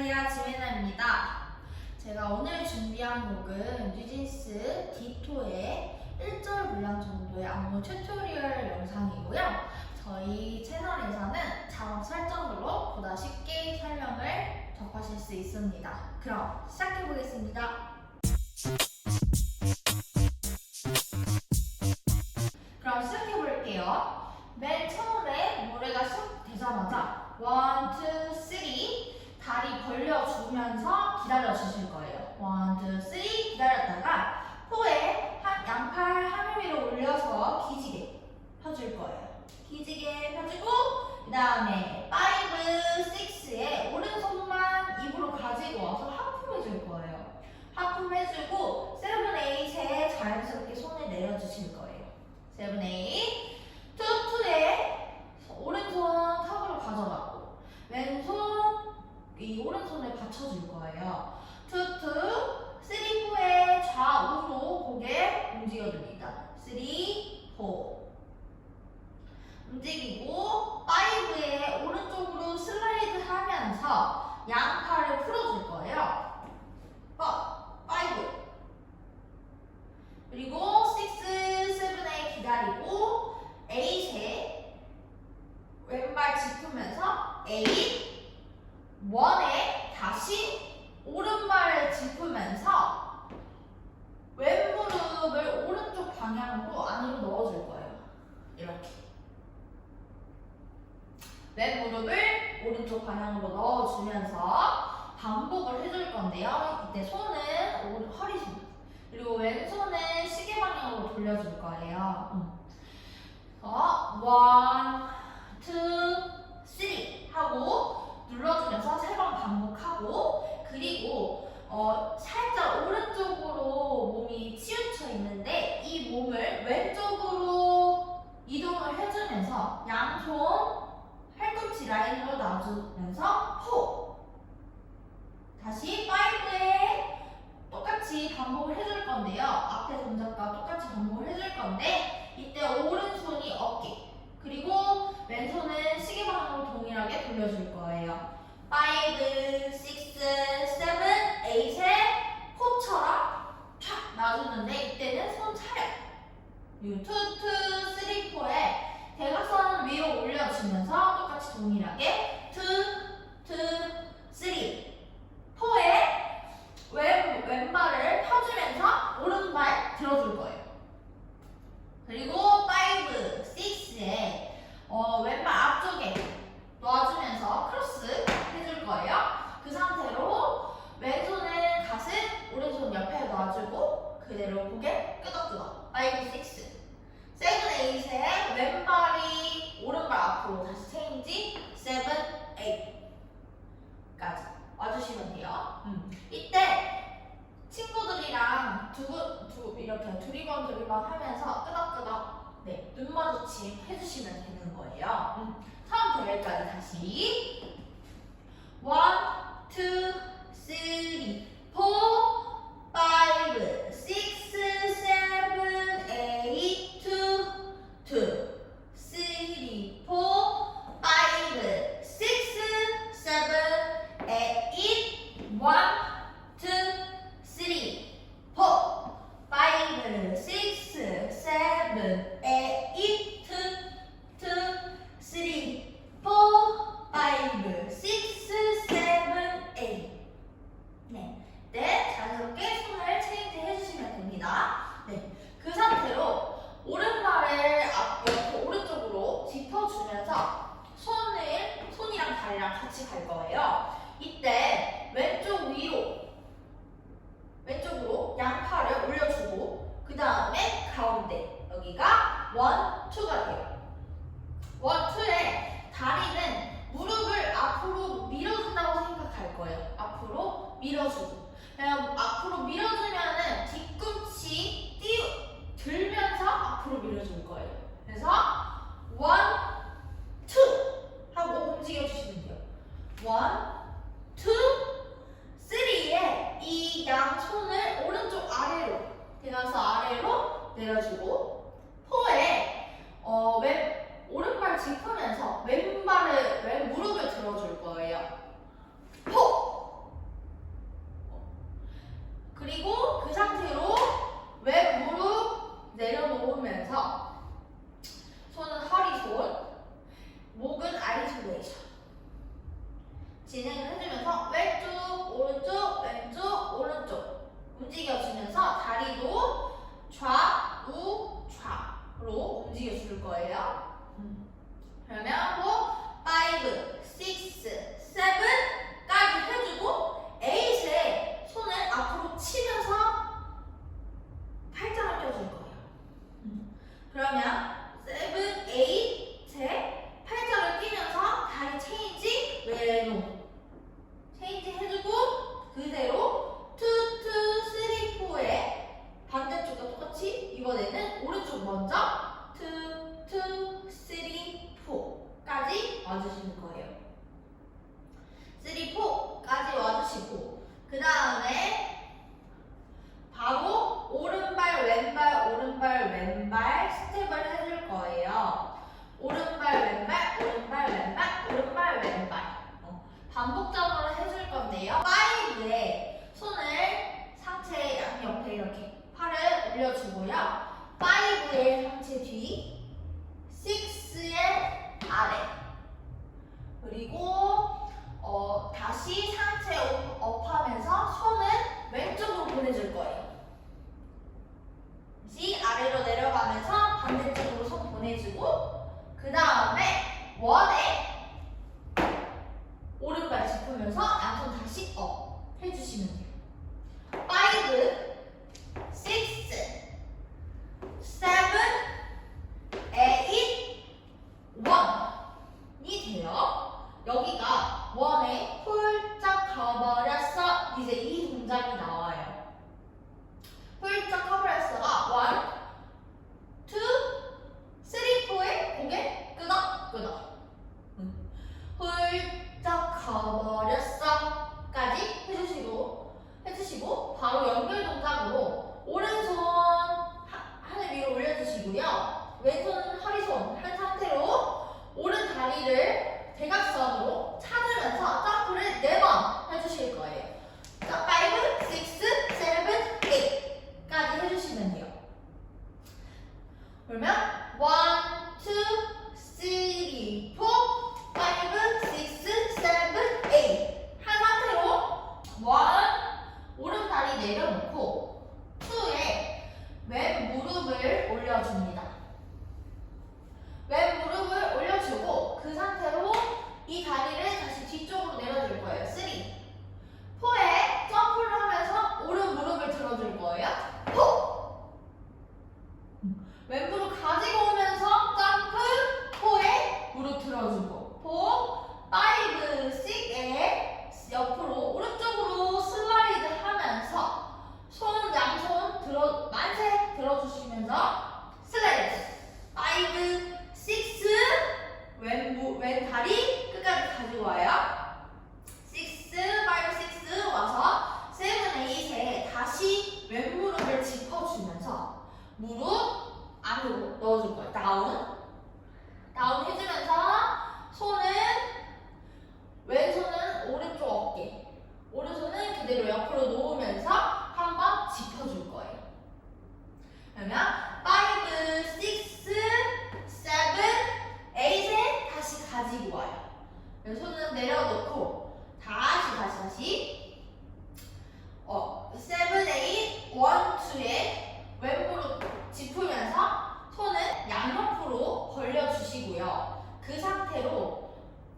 안녕하세요, 지민아입니다. 제가 오늘 준비한 곡은 뉴진스 디토의 1절 분량 정도의 안무 튜토리얼 영상이고요. 저희 채널에서는 자막 설정으로 보다 쉽게 설명을 접하실 수 있습니다. 그럼 시작해보겠습니다. 그럼 시작해볼게요. 맨 처음에 노래가 시작되자마자 1, 2, 3 다리 벌려주면서 기다려주실 거예요. 1, 2, 3 기다렸다가 4에 양팔 하늘 위로 올려서 기지개 펴줄 거예요. 기지개 펴주고 그 다음에 5, 6에 오른손만 입으로 가지고 와서 하품해줄 거예요. 하품해주고 7, 8에 자연스럽게 손을 내려주실 거예요. 7, 8 2, 2에 오른손 턱으로 가져가고 왼손 이 오른손을 받쳐줄 거예요. 2, 2, 3, 4에 좌우로 고개 움직여줍니다. 3, 4 움직이고 5에 오른쪽으로 슬라이드 하면서 양팔을 풀어줄 거예요. 5 그리고 6, 7에 기다리고 8에 왼발 짚으면서 8 1에 다시 오른발을 짚으면서 왼무릎을 오른쪽 방향으로 안으로 넣어줄 거예요. 이렇게 왼무릎을 오른쪽 방향으로 넣어주면서 반복을 해줄 건데요. 이때 손은 허리춤 그리고 왼손은 시계 방향으로 돌려줄 거예요. 1, 2, 3 하고 눌러주면서 3번 반복하고 그리고 살짝 오른쪽으로 몸이 치우쳐 있는데 이 몸을 왼쪽으로 이동을 해주면서 양손 팔꿈치 라인으로 놔주면서 다시 5에 똑같이 반복을 해줄 건데요. 앞에 동작과 똑같이 반복을 해줄 건데 이때 오른손이 어깨 그리고 왼손은 시계 방향으로 동일하게 돌려줄 거예요. 5, 6, 7, 8에 코처럼 촥 놔주는데 이때는 손 차려. 그리고 2, 2, 3, 4에 대각선 위로 올려주면서 똑같이 동일하게 2, 2, 3, 4에 왼발을 펴주면서 오른발 들어줄 거예요. 그리고 5, 6에 왼발 앞쪽에 놔주면서 크로스 해줄 거예요. 그 상태로 왼손은 가슴, 오른손 옆에 놔주고 그대로 고개 끄덕끄덕 5, 6, 7, 8에 왼발이 오른발 앞으로 다시 체인지 7, 8까지 와주시면 돼요. 이때 친구들이랑 이렇게 두리번 하면서 끄덕끄덕 눈 마주침 해주시면 되는 거예요. 처음부터 여기까지 다시 1, 2, 3, 4, 5, 6, 7, 8, 2, 2, 3, 4, 5, 6, 7, 8, 1, 2, 3, 4, 5, 6, 7, 8, 2, 2, 3, 4, 5, 6, 7, 8 네, 자연스럽게 손을 체인지 해주시면 됩니다. 네, 그 상태로 오른발을 옆에 오른쪽으로 짚어주면서 손이랑 다리랑 같이 갈 거예요. 이때 왼쪽으로 양팔을 올려주고 그 다음에 가운데 여기가 1, 2가 돼요. 1, 2에 다리는 무릎을 앞으로 밀어준다고 생각할 거예요. 앞으로 밀어주고 그냥 앞으로 밀어주면은 뒤꿈치 들면서 앞으로 밀어줄 거예요. 그래서 1, 2 하고 움직여주시면 돼요. 1, 2, 3에 이 양손을 오른쪽 아래로 대가서 아래로 내려주고 4에 오른발 짚으면서 왼무릎을 들어줄 거예요. 4 진행을 해주면서 왼쪽, 오른쪽, 왼쪽, 오른쪽 움직여주면서 다리도 좌우, 좌로 움직여줄 거예요. 그러면 뭐 5, 6, 7까지 해주고 8에 손을 앞으로 치면서 팔짱을 껴줄 거예요. 그러면 7, 8에 팔짱을 끼면서 다리 체인지 왼쪽 체인지 해주고 그대로 2, 2, 3, 4에 반대쪽과 똑같이 이번에는 오른쪽 먼저 2, 2, 3, 4까지 와주시는 거예요. 3, 4까지 와주시고 그 다음에 바로 오른발, 왼발, 오른발, 왼발 스텝을 해줄 거예요. 오른발, 왼발, 오른발, 왼발, 오른발, 왼발 반복적으로 해줄 건데요. 5에 손을 상체 양옆에 이렇게 팔을 올려주고요. 5의 상체 뒤, 6의 아래 그리고 다시 상체 업하면서 손은 왼쪽으로 보내줄 거예요. 다시 아래로 내려가면서 반대쪽으로 손 보내주고 그 다음에 원에 오른발 짚으면서 양손 다시 업 해주시면 돼요. 5, 6, 7, 8, 1이 돼요. 여기가 원에 훌쩍 가버렸어. 이제 이 동작이 나와요. 훌쩍 가버렸어가 1, 2, 3, 4에 고개 끄덕 끄덕 훌쩍 가버렸어까지 해주시고 바로 연결 동작으로 오른손 하늘 위로 올려주시고요. 왼손 허리손 한 상태로 오른 다리를 대각선으로 찾으면서 점프를 4번 해주실 거예요. 자, 5, 6, 7, 8까지 해주시면 돼요. 그러면 1, 2, 3, 4, 5, 6, 7, 8 한 상태로 1, 오른 다리 내려놓고 2에 왼 무릎을 올려줍니다. 왼 무릎을 올려주고 그 상태로 이 다리를 다시 뒤쪽으로 내려줄 거예요. 3, 4에 점프를 하면서 오른 무릎을 들어줄 거예요. 4, 왼 무릎 가지고 오면서 점프, 4에 무릎 들어주고 4, 5, 6에 옆으로 오른쪽으로 슬라이드 하면서 손 양손 만세 들어주시면서 슬라이드 5, 6 왼 다리 끝까지 가지고 와요. 6, 5, 6 와서 7, 8에 다시 왼 무릎을 짚어주면서 무릎 안으로 넣어줄 거예요. 다운 해주면서 왼손은 오른쪽 어깨 오른손은 그대로 옆으로 놓으면서 한번 짚어줄 거예요. 그러면 5, 6, 7, 8에 다시 가지고 와요. 손은 내려놓고 다시 7, 8, 1, 2에 왼무릎 짚으면서 손은 양옆으로 벌려주시고요. 그 상태로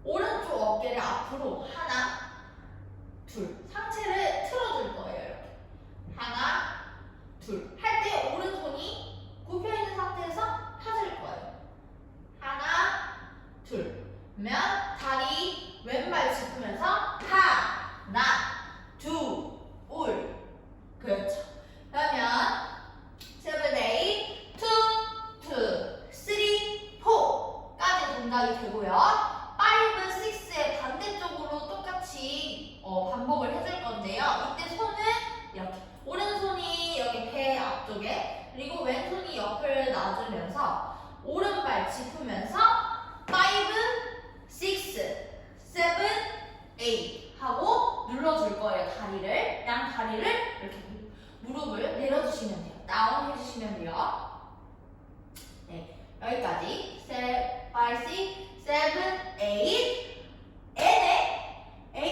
오른쪽 어깨를 앞으로 하나, 둘 상체를 틀어줄 거예요. 이렇게 하나, 둘 할 때 오른손이 굽혀있는 상태에서 펴질 거예요. 하나, 둘 그러면 다리 왼발 짚으면서 하나, 둘 그렇죠. 그러면 7, 8, 2, 2, 3, 4까지 동작이 되고요. 5, 6의 반대쪽으로 똑같이 반복을 해줄 건데요. 이때 손은 이렇게 오른손이 여기 배 앞쪽에 그리고 왼손이 옆을 놔주면서 오른발 짚으면서 5, 6, 7, 8 하고 눌러줄 거예요. 양 다리를 이렇게 무릎을 내려주시면 돼요. 다운 해주시면 돼요. 네, 여기까지 5, 6, 7, 8 N에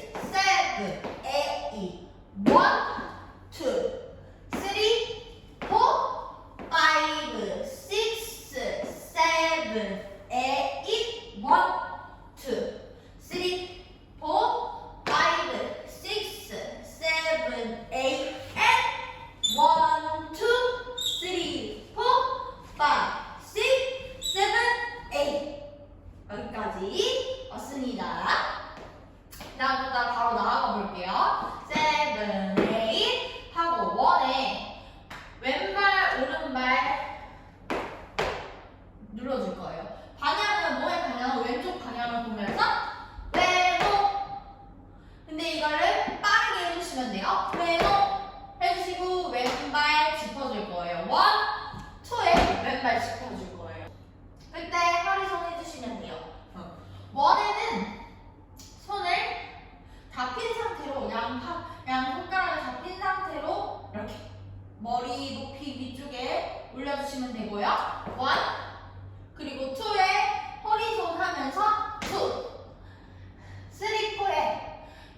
7, 8, 1, 2, 3, 4, 5, 6, 7, 8, 1, 2, 3, 4, 5, 6, 7, 8, and 1, 2, 3, 4, 5, 6, 7, 8 여기까지 왔습니다. 다음부터 바로 나아가 볼게요. 7, 8 하고 1에 왼발, 오른발 눌러줄 거예요. 방향은 뭐의 방향은 왼쪽 방향을 보면서 왼쪽. 근데 이거를 빠르게 해주시면 돼요. 왼쪽 해주시고 왼발 짚어줄 거예요. 1, 2에 왼발 짚어줄 거예요. 그때 허리손 해주시면 돼요. 1에는 손을 잡힌 상태로 양 손가락을 잡힌 상태로 이렇게 머리 높이 위쪽에 올려주시면 되고요. 1 그리고 2에 허리손 하면서 2 3, 4에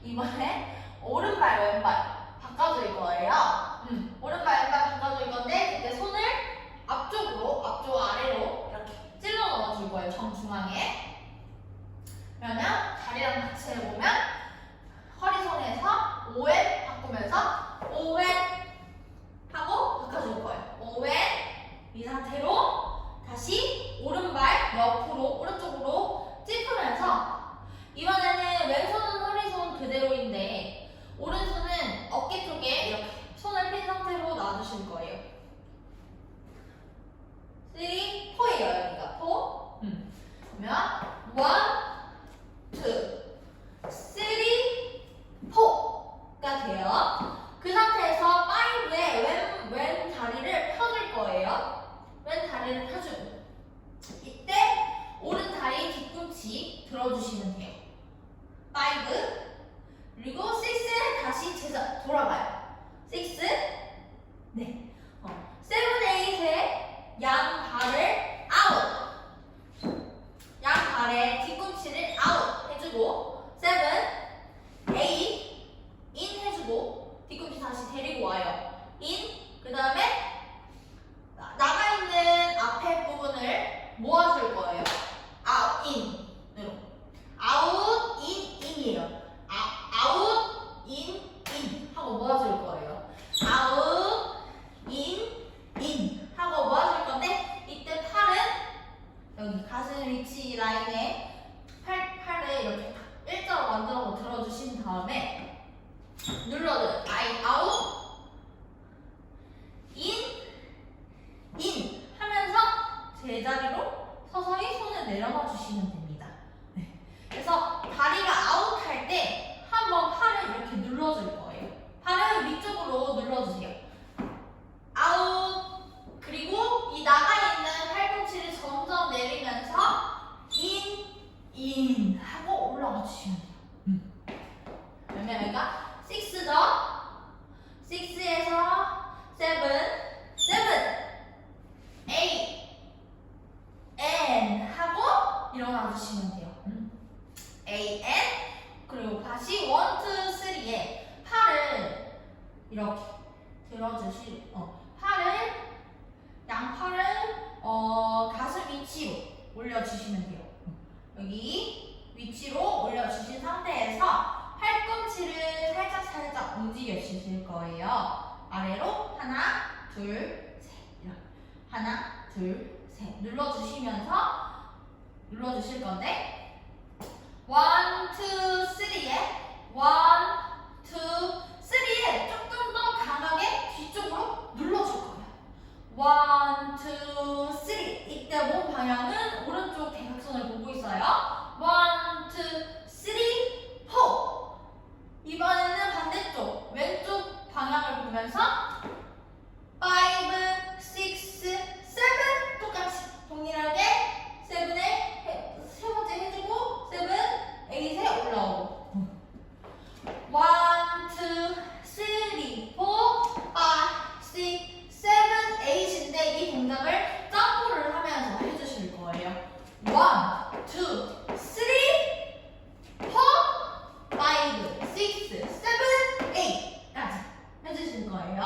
이번에 오른발 왼발 바꿔줄 거예요. 오른발 왼발 바꿔줄 건데 그때 손을 앞쪽으로 앞쪽 아래로 이렇게 찔러 넣어줄 거예요. 정중앙에. 그러면 다리랑 같이 해보면 허리손에서 5회 바꾸면서 5회 하고 바꿔줄 거예요. 5회 이 상태로 다시 오른발 옆으로 오른쪽으로 찝으면서 이번에는 왼손은 허리손 그대로인데 오른손은 어깨 쪽에 이렇게 손을 핀 상태로 놔주실 거예요. 3, 4예요 여기가 4 그러면 1, 2, 3, 4가 돼요. 그 상태에서 5에 왼 다리를 펴줄 거예요. 왼 다리를 펴주고 이때 오른 다리 뒤꿈치 들어주시면 돼요. 5 그리고 6에 다시 돌아가요. 6 네. 7, 8에 양 발을 아웃 양 발에 뒤꿈치를 아웃 해주고 7, 8 인 해주고 뒤꿈치 다시 데리고 와요. 인 그 둘, 셋. 이렇게. 하나, 둘, 셋. 눌러주실 건데 1, 2, 3에 1, 2, 3에 조금 더 강하게 뒤쪽으로 눌러줄 거예요. 1, 2, 3. 이때 몸 방향은 오른쪽 대각선을 보고 있어요. 1, 2, 3, 4. 이번에는 반대쪽 왼쪽 방향을 보면서 5, 6, 7. 똑같이 동일하게 7에 세 번째 해주고 7, 8에 올라오고 1, 2, 3, 4, 5, 6, 7, 8인데 이 동작을 점프를 하면서 해주실 거예요. 1, 2, 3, 4, 5, 6, 7, 8까지 해주실 거예요.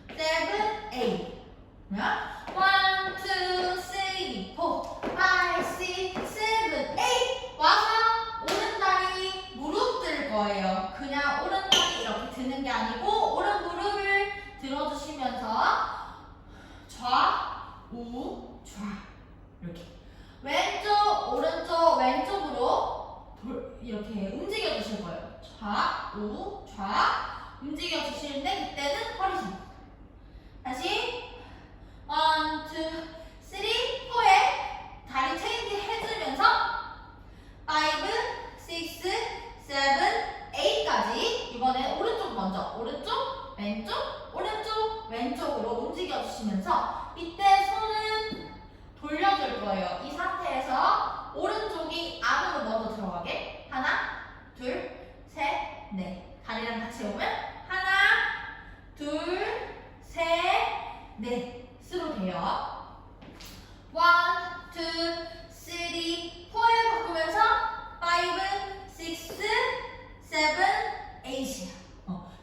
7, 8. 1, 2, 3, 4, 5, 6, 7, 8. 와서 오른다리 무릎 들 거예요. 그냥 오른다리 이렇게 드는 게 아니고 오른 무릎을 들어주시면서 좌우 좌 이렇게 왼쪽 오른쪽 왼쪽으로 이렇게 움직여 주실 거예요. 좌우 좌 움직여 주시는데 그때는 허리 선. 다시 1, 2, 3, 4에 다리 체인지 해주면서 5, 6, 7, 8까지 이번에 오른쪽 먼저 오른쪽 왼쪽 오른쪽 왼쪽으로 움직여 주시면서 이때 손은 돌려줄 거예요. 이 상태에서 오른쪽이 안으로 먼저 들어가게 하나 둘 셋 넷 다리랑 같이 오면 하나 둘 셋 넷으로 돼요. 1, 2, 3, 4에 바꾸면서 5, 6, 7, 8이요.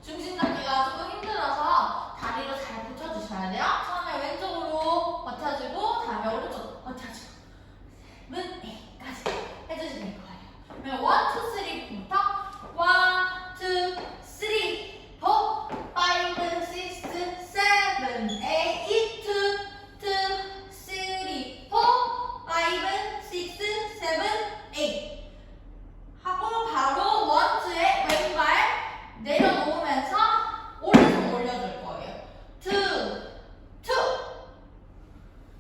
중심 잡기가 조금 힘들어서 다리로 잘 붙여주셔야 돼요. 처음에 왼쪽으로 버텨주고 다음에 오른쪽 버텨주고 7, 8까지 해주시면 거예요. 그러면 1, 2, 3부터 1, 2, 3, 4, 5, 6, 7, 8 2, 2, 3, 4, 5, 6, 7, 8 하고 바로 1, 2에 왼발 내려놓으면서 오른손 올려줄 거예요. 2, 2,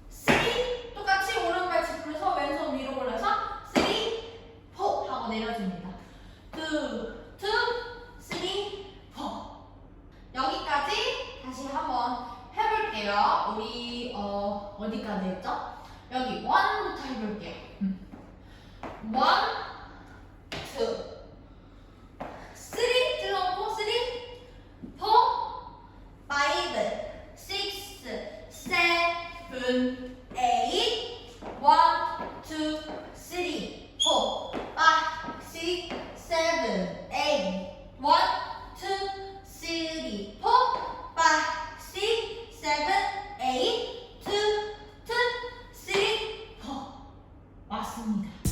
3 똑같이 오른발 짚으면서 왼손 위로 올려서 3, 4 하고 내려줍니다. 2, 2, 3, 4 여기까지 다시 한번 해볼게요. 우리 어디까지 했죠? 여기 1부터 해볼게요. 1, 2 3 들어오고 3, 4, 5, 6, 7, 8 1, 2, 3, 4, 5, 6, 7, 8 1, 2, 3, 4, 5, 6, 7, 8 2, 2, 3, 4 맞습니다.